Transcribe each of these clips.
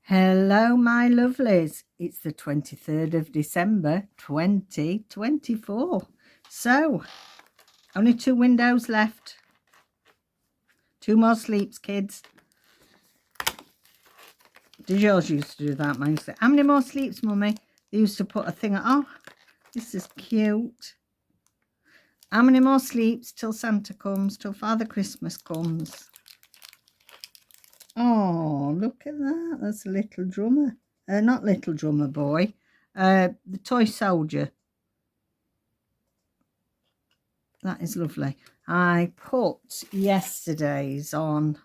Hello, my lovelies. It's the 23rd of December, 2024. So, only 2 windows left. 2 more sleeps, kids. Did yours used to do that, man? How many more sleeps, Mummy? They used to put a thing. Oh, this is cute. How many more sleeps till Santa comes, till Father Christmas comes? Oh, look at that. That's a little drummer. Not little drummer boy. The toy soldier. That is lovely. I put yesterday's on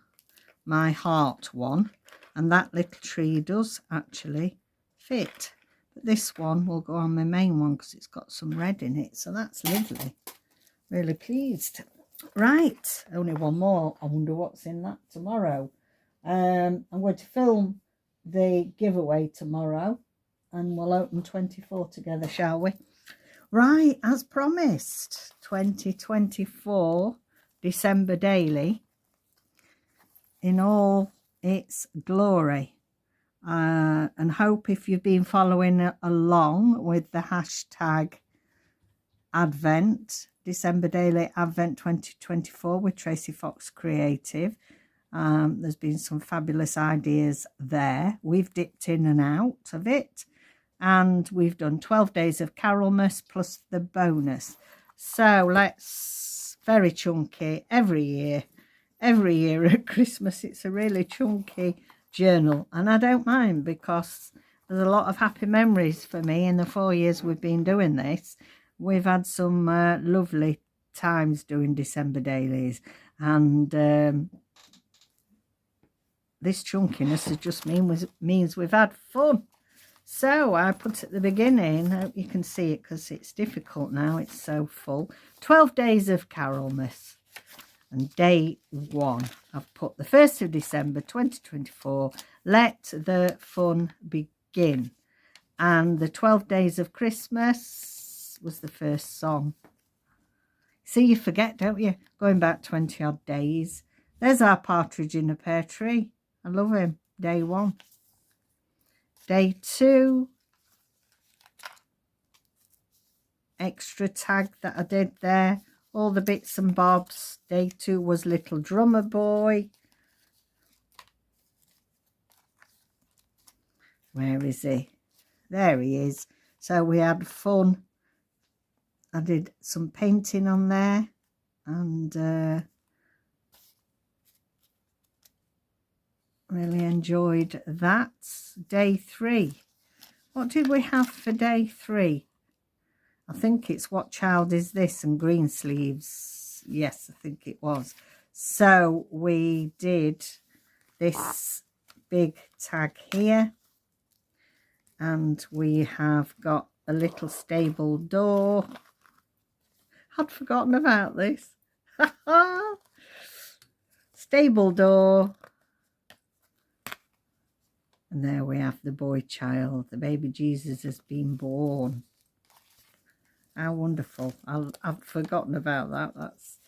my heart one, and that little tree does actually fit. But this one will go on my main one because it's got some red in it. So that's lovely. Really pleased. Right, only one more. I wonder what's in that tomorrow. I'm going to film the giveaway tomorrow, and we'll open 24 together, shall we? Right, as promised, 2024 December daily in all its glory. And hope if you've been following along with the hashtag Advent, December Daily Advent 2024 with Traciefoxcreative. There's been some fabulous ideas there. We've dipped in and out of it, and we've done 12 days of Carolmas plus the bonus. So let's, very chunky every year at Christmas. It's a really chunky journal, and I don't mind because there's a lot of happy memories for me in the 4 years we've been doing this. We've had some lovely times doing December dailies, and this chunkiness just means we've had fun. So I put at the beginning, I hope you can see it because it's difficult now, it's so full, 12 days of Carolmas. And day 1, I've put the 1st of December 2024, let the fun begin. And the 12 days of Christmas was the first song. See, you forget, don't you? Going back 20 odd days. There's our partridge in a pear tree. I love him. Day 1. Day 2. Extra tag that I did there. All the bits and bobs. Day 2 was Little Drummer Boy. Where is he? There he is. So we had fun. I did some painting on there, and really enjoyed that. Day 3. What did we have for day 3? I think it's What Child Is This and Green Sleeves. Yes, I think it was. So we did this big tag here, and we have got a little stable door. I'd forgotten about this. Stable door. And there we have the boy child. The baby Jesus has been born. How wonderful. I've forgotten about that. That's,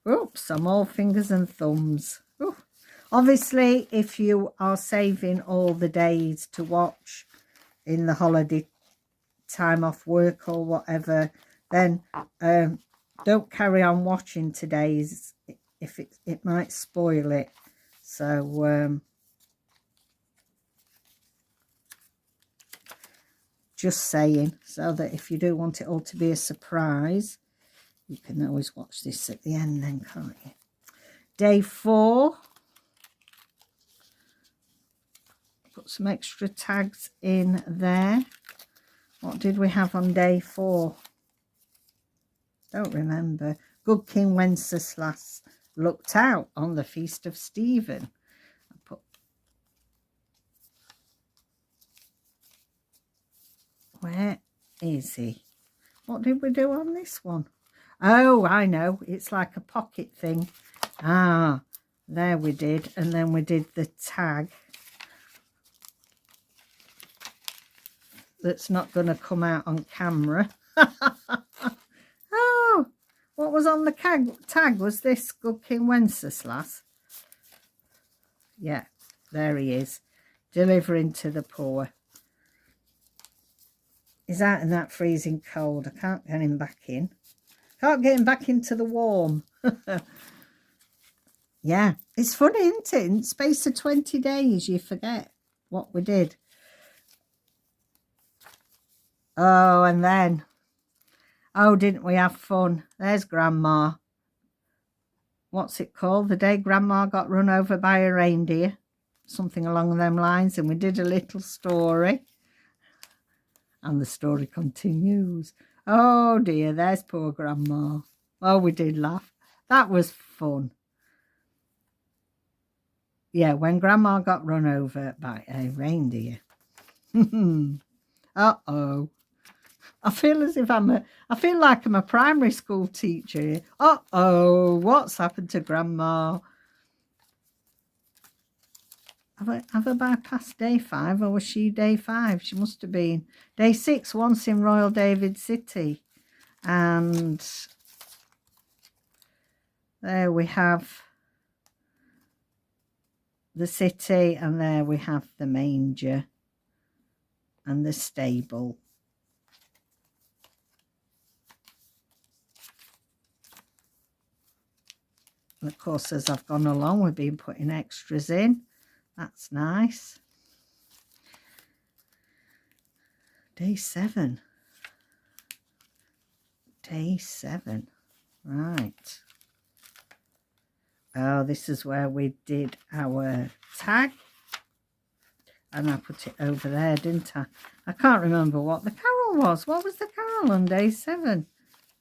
oops, I'm all fingers and thumbs. Ooh. Obviously, if you are saving all the days to watch in the holiday time off work or whatever, then don't carry on watching today's, if it might spoil it. So just saying, so that if you do want it all to be a surprise, you can always watch this at the end then, can't you? Day 4. Put some extra tags in there. What did we have on day 4? Don't remember. Good King Wenceslas looked out on the feast of Stephen. I put, where is he? What did we do on this one? Oh, I know. It's like a pocket thing. Ah, there we did. And then we did the tag. That's not going to come out on camera. Oh, what was on the tag? Was this Good King Wenceslas? Yeah, there he is. delivering to the poor. He's out in that freezing cold. I can't get him back in. Can't get him back into the warm. Yeah, it's funny, isn't it? In the space of 20 days, you forget what we did. Oh, and then, oh, didn't we have fun? There's Grandma. What's it called? The day Grandma got run over by a reindeer. Something along them lines. And we did a little story. And the story continues. Oh, dear, there's poor Grandma. Oh, we did laugh. That was fun. Yeah, when Grandma got run over by a reindeer. Uh-oh. I feel as if I feel like I'm a primary school teacher. Uh-oh, what's happened to Grandma? Have I bypassed day 5, or was she day 5? She must have been day 6 once in Royal David City. And there we have the city, and there we have the manger and the stable. And of course, as I've gone along, we've been putting extras in. That's nice. Day 7. Day 7. Right. Oh, this is where we did our tag. And I put it over there, didn't I? I can't remember what the carol was. What was the carol on day 7?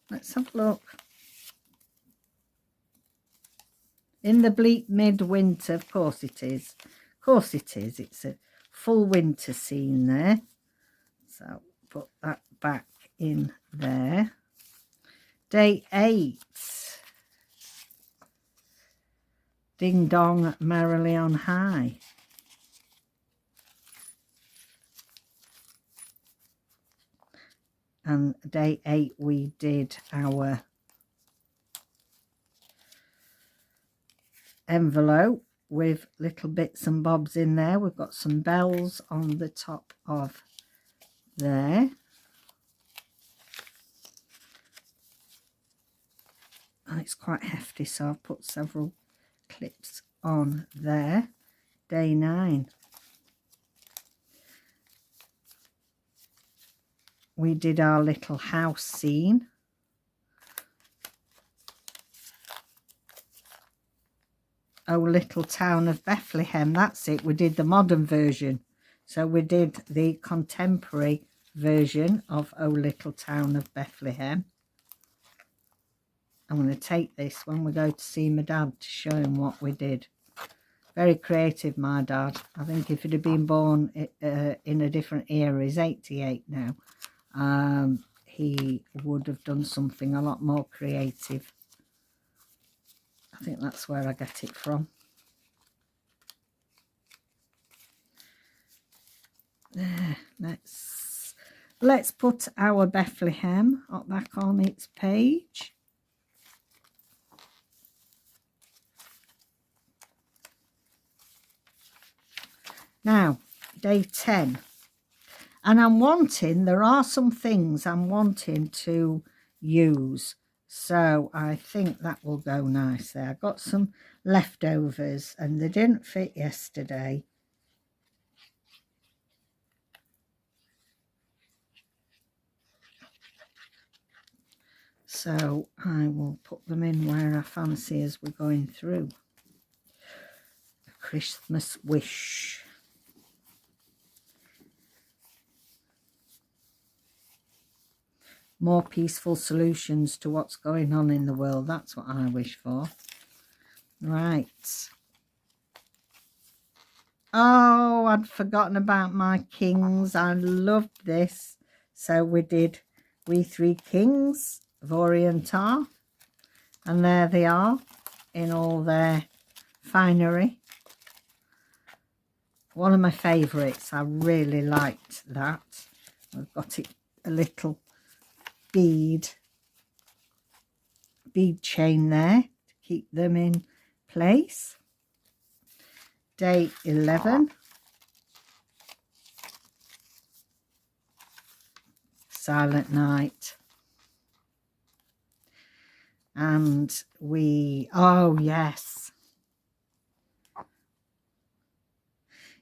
Let's have a look. In the bleak midwinter, of course it is. Of course it is. It's a full winter scene there. So put that back in there. Day 8. Ding dong merrily on high. And day 8 we did our envelope with little bits and bobs in there. We've got some bells on the top of there. And it's quite hefty, so I've put several clips on there. Day 9. We did our little house scene. Oh, little town of Bethlehem. That's it. We did the modern version. So we did the contemporary version of Oh, Little Town of Bethlehem. I'm going to take this when we go to see my dad to show him what we did. Very creative, my dad. I think if he'd have been born in a different era, he's 88 now, he would have done something a lot more creative. I think that's where I get it from. There, let's put our Bethlehem up back on its page. Now, day 10. And I'm wanting, there are some things I'm wanting to use. So I think that will go nice there. I got some leftovers and they didn't fit yesterday. So I will put them in where I fancy as we're going through. A Christmas wish. More peaceful solutions to what's going on in the world. That's what I wish for. Right. Oh, I'd forgotten about my kings. I loved this. So we did We Three Kings of Orient are. And there they are in all their finery. One of my favourites. I really liked that. I've got it a little bead chain there to keep them in place. Day 11. Silent Night. And oh yes.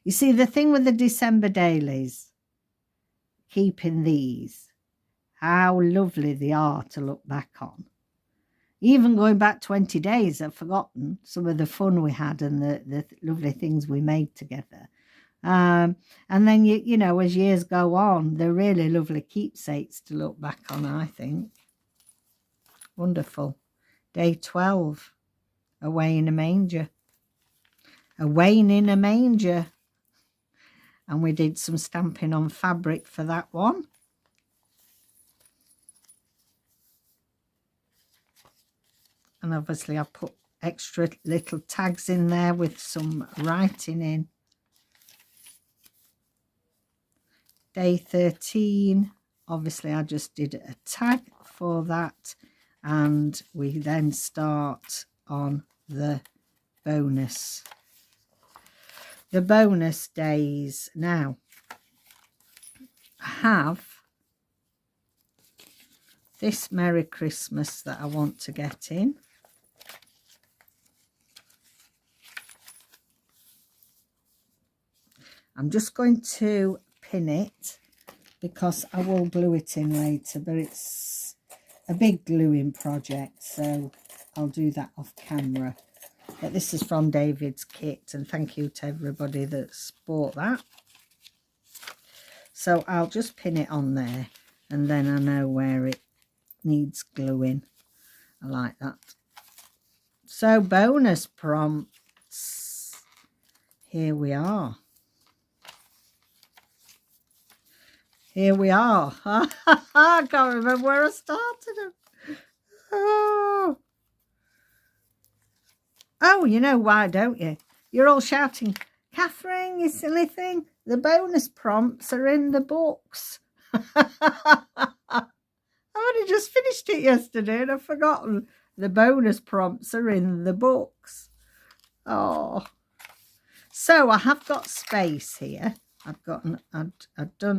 You see, the thing with the December dailies, keeping these, how lovely they are to look back on. Even going back 20 days, I've forgotten some of the fun we had and the lovely things we made together. And then, you know, as years go on, they're really lovely keepsakes to look back on, I think. Wonderful. Day 12, away in a manger. Away in a manger. And we did some stamping on fabric for that one. And obviously I put extra little tags in there with some writing in. Day 13, obviously I just did a tag for that. And we then start on the bonus. The bonus days. Now, I have this Merry Christmas that I want to get in. I'm just going to pin it because I will glue it in later, but it's a big gluing project, so I'll do that off camera. But this is from David's kit, and thank you to everybody that's bought that. So I'll just pin it on there, and then I know where it needs gluing. I like that. So bonus prompts. Here we are. Here we are. I can't remember where I started them. Oh, you know why, don't you? You're all shouting, Catherine, you silly thing. The bonus prompts are in the books. I only just finished it yesterday and I've forgotten. The bonus prompts are in the books. Oh. So I have got space here. I've done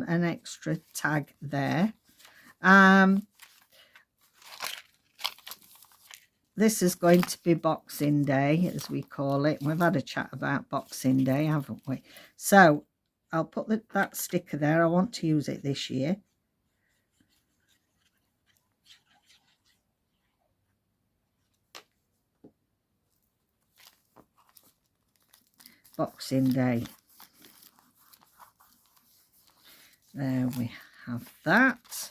an extra tag there. This is going to be Boxing Day, as we call it. We've had a chat about Boxing Day, haven't we? So I'll put that sticker there. I want to use it this year. Boxing Day. There we have that.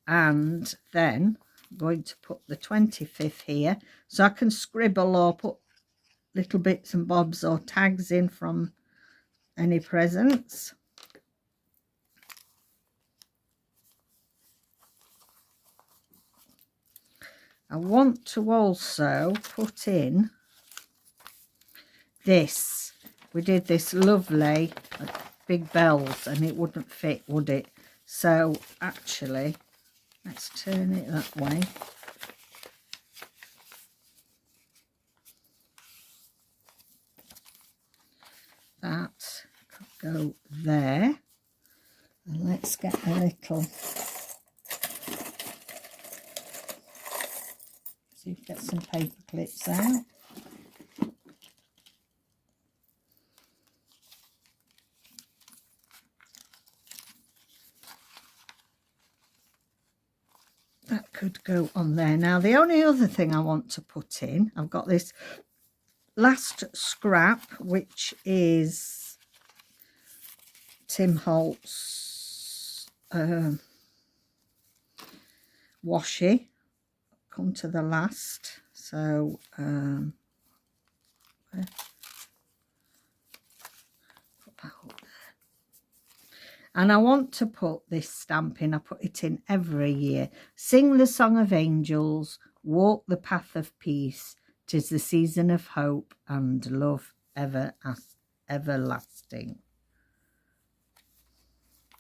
And then I'm going to put the 25th here, so I can scribble or put little bits and bobs or tags in from any presents. I want to also put in this. We did this lovely big bells and it wouldn't fit, would it? So actually, let's turn it that way. That could go there. And let's get a little, see if we get some paper clips out. That could go on there. Now, the only other thing I want to put in, I've got this last scrap, which is Tim Holt's washi. Come to the last. So, put that up there. And I want to put this stamp in. I put it in every year. Sing the song of angels, walk the path of peace. 'Tis the season of hope and love everlasting.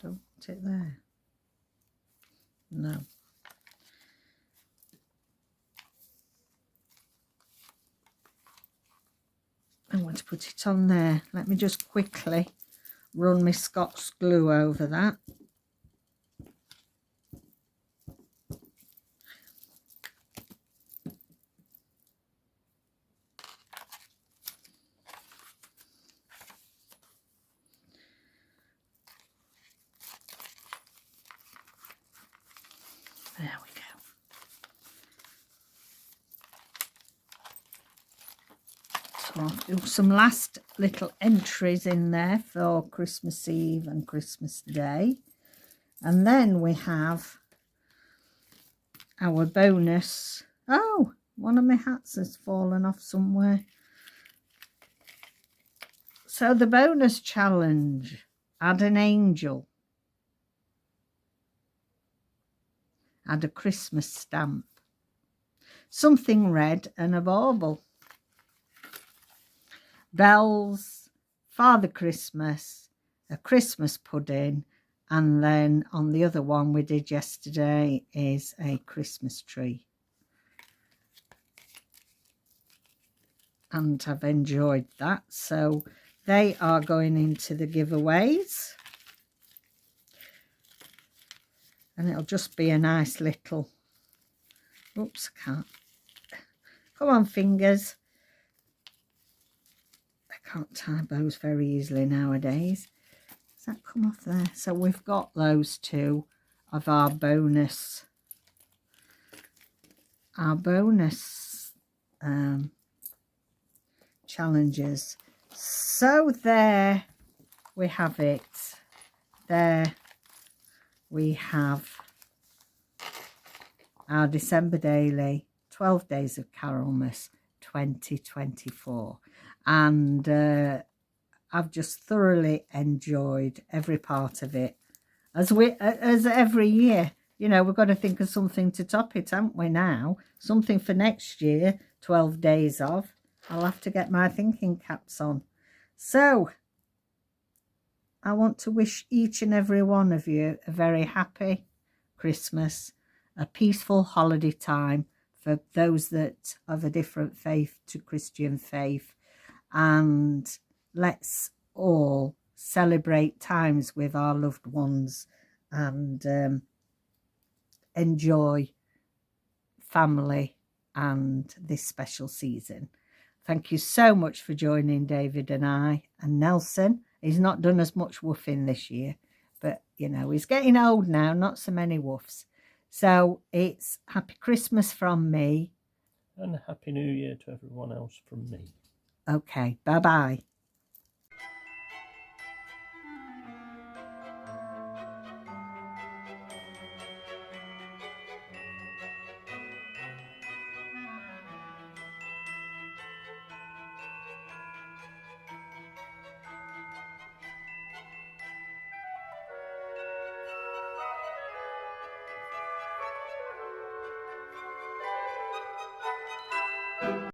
Don't put it there. No. I want to put it on there. Let me just quickly run my Scotch glue over that. There we go. So I'll do some last little entries in there for Christmas Eve and Christmas Day. And then we have our bonus. Oh, one of my hats has fallen off somewhere. So the bonus challenge, add an angel, add a Christmas stamp, something red and a bauble, bells, Father Christmas, a Christmas pudding, and then on the other one we did yesterday is a Christmas tree. And I've enjoyed that. So they are going into the giveaways. And it'll just be a nice little... Oops, I can't. Come on, fingers. I can't tie bows very easily nowadays. Does that come off there? So we've got those two of our bonus. Our bonus challenges. So there we have it. There we have our December daily 12 days of Carolmas 2024, and I've just thoroughly enjoyed every part of it, as every year. You know, we've got to think of something to top it, haven't we now? Something for next year, 12 days of. I'll have to get my thinking caps on. So, I want to wish each and every one of you a very happy Christmas, a peaceful holiday time for those that of a different faith to Christian faith. And let's all celebrate times with our loved ones and enjoy family and this special season. Thank you so much for joining David and I. And Nelson, he's not done as much woofing this year, but you know, he's getting old now, not so many woofs. So it's Happy Christmas from me. And Happy New Year to everyone else from me. Okay, bye-bye.